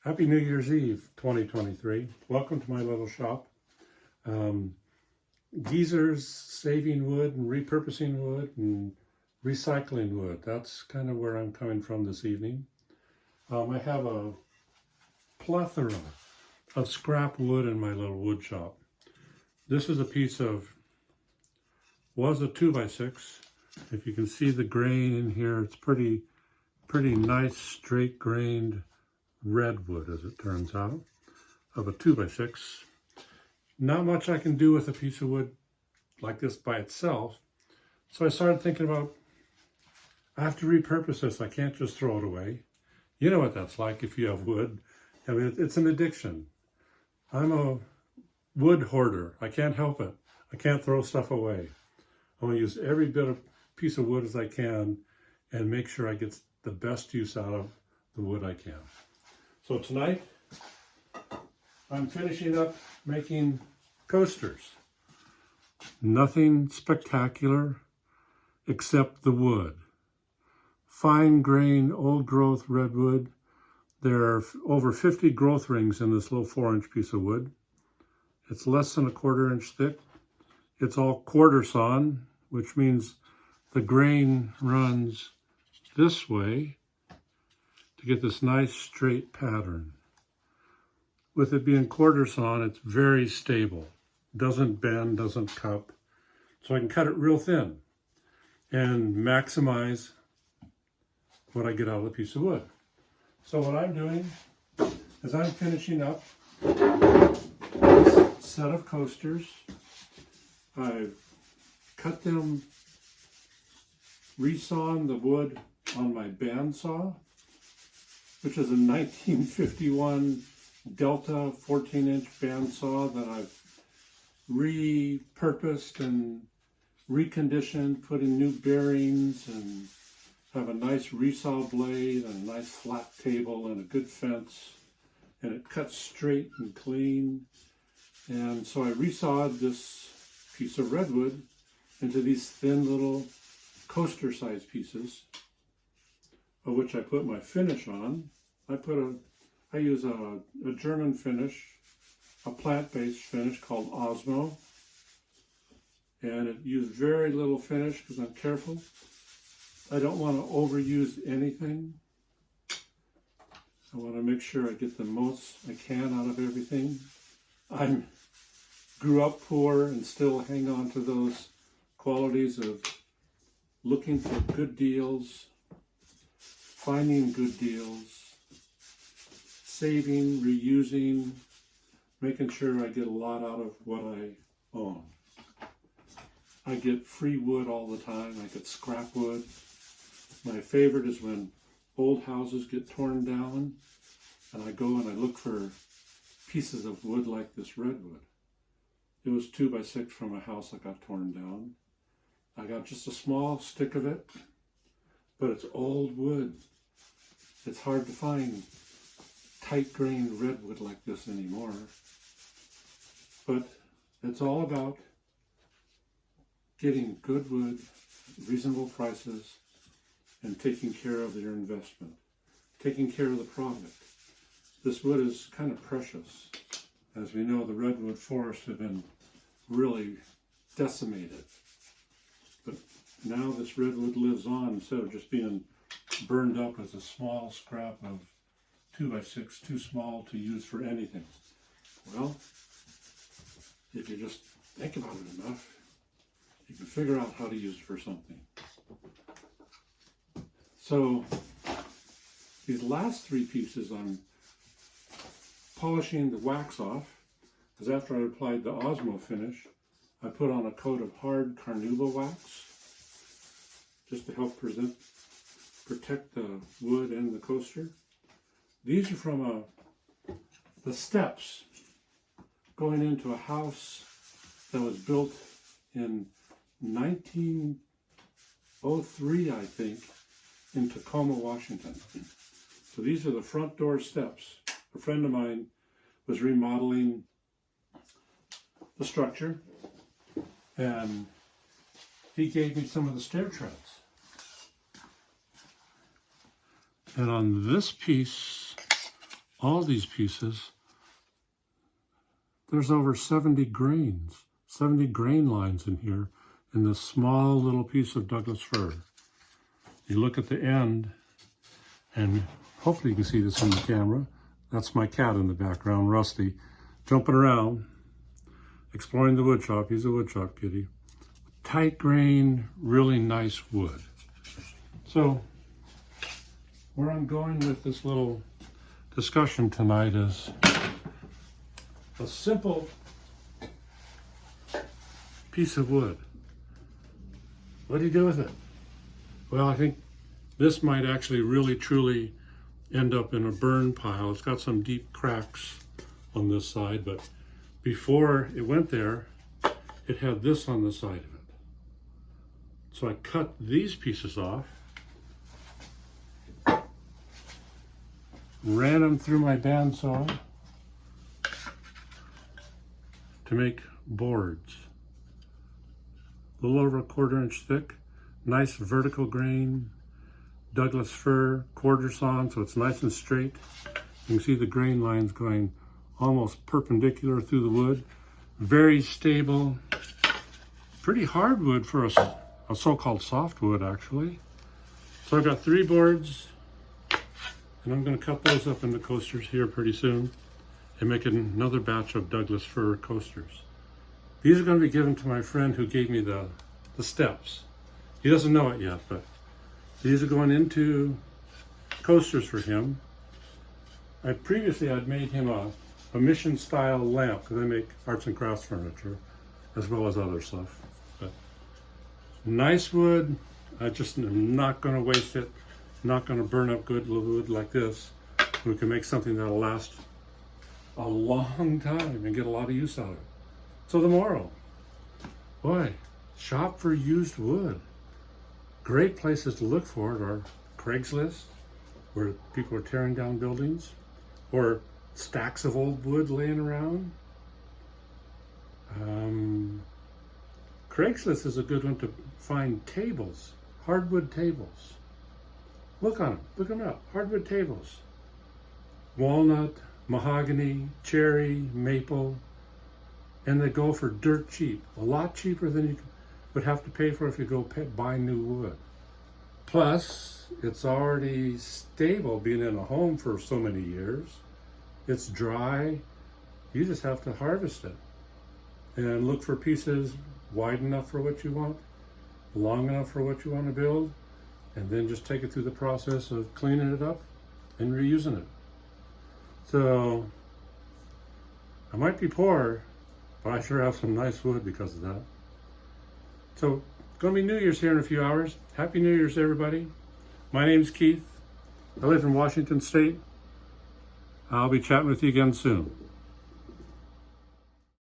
Happy New Year's Eve 2023. Welcome to my little shop. Geezers, saving wood and repurposing wood and recycling wood. That's kind of where I'm coming from this evening. I have a plethora of scrap wood in my little wood shop. This is a piece of, was a 2x6. If you can see the grain in here, it's pretty nice straight grained redwood, as it turns out, of a 2x6. Not much I can do with a piece of wood like this by itself. So I started thinking about, I have to repurpose this. I can't just throw it away. You know what that's like if you have wood. I mean, it's an addiction. I'm a wood hoarder. I can't help it. I can't throw stuff away. I want to use every bit of piece of wood as I can and make sure I get the best use out of the wood I can. So tonight, I'm finishing up making coasters. Nothing spectacular except the wood. Fine grain, old growth redwood. There are over 50 growth rings in this little 4-inch piece of wood. It's less than a 1/4 inch thick. It's all quarter sawn, which means the grain runs this way to get this nice straight pattern. With it being quarter sawn, it's very stable. Doesn't bend, doesn't cup. So I can cut it real thin and maximize what I get out of the piece of wood. So what I'm doing is I'm finishing up this set of coasters. I've cut them, resawn the wood on my bandsaw, which is a 1951 Delta 14-inch bandsaw that I've repurposed and reconditioned, put in new bearings, and have a nice resaw blade and a nice flat table and a good fence, and it cuts straight and clean. And so I resawed this piece of redwood into these thin little coaster-sized pieces, of which I put my finish on. I use a German finish, a plant-based finish called Osmo, and it used very little finish because I'm careful. I don't want to overuse anything. I want to make sure I get the most I can out of everything. I grew up poor and still hang on to those qualities of looking for good deals, finding good deals, saving, reusing, making sure I get a lot out of what I own. I get free wood all the time. I get scrap wood. My favorite is when old houses get torn down and I go and I look for pieces of wood like this redwood. It was 2x6 from a house that got torn down. I got just a small stick of it, but it's old wood. It's hard to find tight grained redwood like this anymore. But it's all about getting good wood, reasonable prices, and taking care of your investment, taking care of the product. This wood is kind of precious. As we know, the redwood forests have been really decimated. But now this redwood lives on instead of just being burned up as a small scrap of 2x6, too small to use for anything. Well, if you just think about it enough, you can figure out how to use it for something. So these last 3 pieces I'm polishing the wax off, because after I applied the Osmo finish, I put on a coat of hard carnauba wax just to help protect the wood and the coaster. These are from the steps going into a house that was built in 1903, I think, in Tacoma, Washington. So these are the front door steps. A friend of mine was remodeling the structure, and he gave me some of the stair treads. And on this piece all these pieces, there's over 70 grains, 70 grain lines in here in this small little piece of Douglas fir. You look at the end, and hopefully you can see this on the camera. That's my cat in the background, Rusty, jumping around, exploring the wood shop. He's a wood shop kitty. Tight grain, really nice wood. So where I'm going with this little discussion tonight is a simple piece of wood. What do you do with it? Well, I think this might actually really truly end up in a burn pile. It's got some deep cracks on this side, but before it went there, it had this on the side of it. So I cut these pieces off, ran them through my bandsaw to make boards. A little over a 1/4 inch thick, nice vertical grain, Douglas fir, quarter sawn, so it's nice and straight. You can see the grain lines going almost perpendicular through the wood. Very stable, pretty hard wood for a so-called softwood, actually. So I've got 3 boards, and I'm going to cut those up into coasters here pretty soon and make another batch of Douglas fir coasters. These are going to be given to my friend who gave me the steps. He doesn't know it yet, but these are going into coasters for him. Previously I'd made him a mission style lamp, because I make arts and crafts furniture as well as other stuff. But nice wood. I just am not going to waste it. Not going to burn up good wood like this. We can make something that'll last a long time and get a lot of use out of it. So the moral, boy, shop for used wood. Great places to look for it are Craigslist, where people are tearing down buildings, or stacks of old wood laying around. Craigslist is a good one to find tables, hardwood tables. Look on them, look them up, hardwood tables. Walnut, mahogany, cherry, maple, and they go for dirt cheap, a lot cheaper than you would have to pay for if you go buy new wood. Plus, it's already stable, being in a home for so many years. It's dry. You just have to harvest it and look for pieces wide enough for what you want, long enough for what you want to build, and then just take it through the process of cleaning it up and reusing it. So I might be poor, but I sure have some nice wood because of that. So it's going to be New Year's here in a few hours. Happy New Year's, everybody. My name's Keith. I live in Washington State. I'll be chatting with you again soon.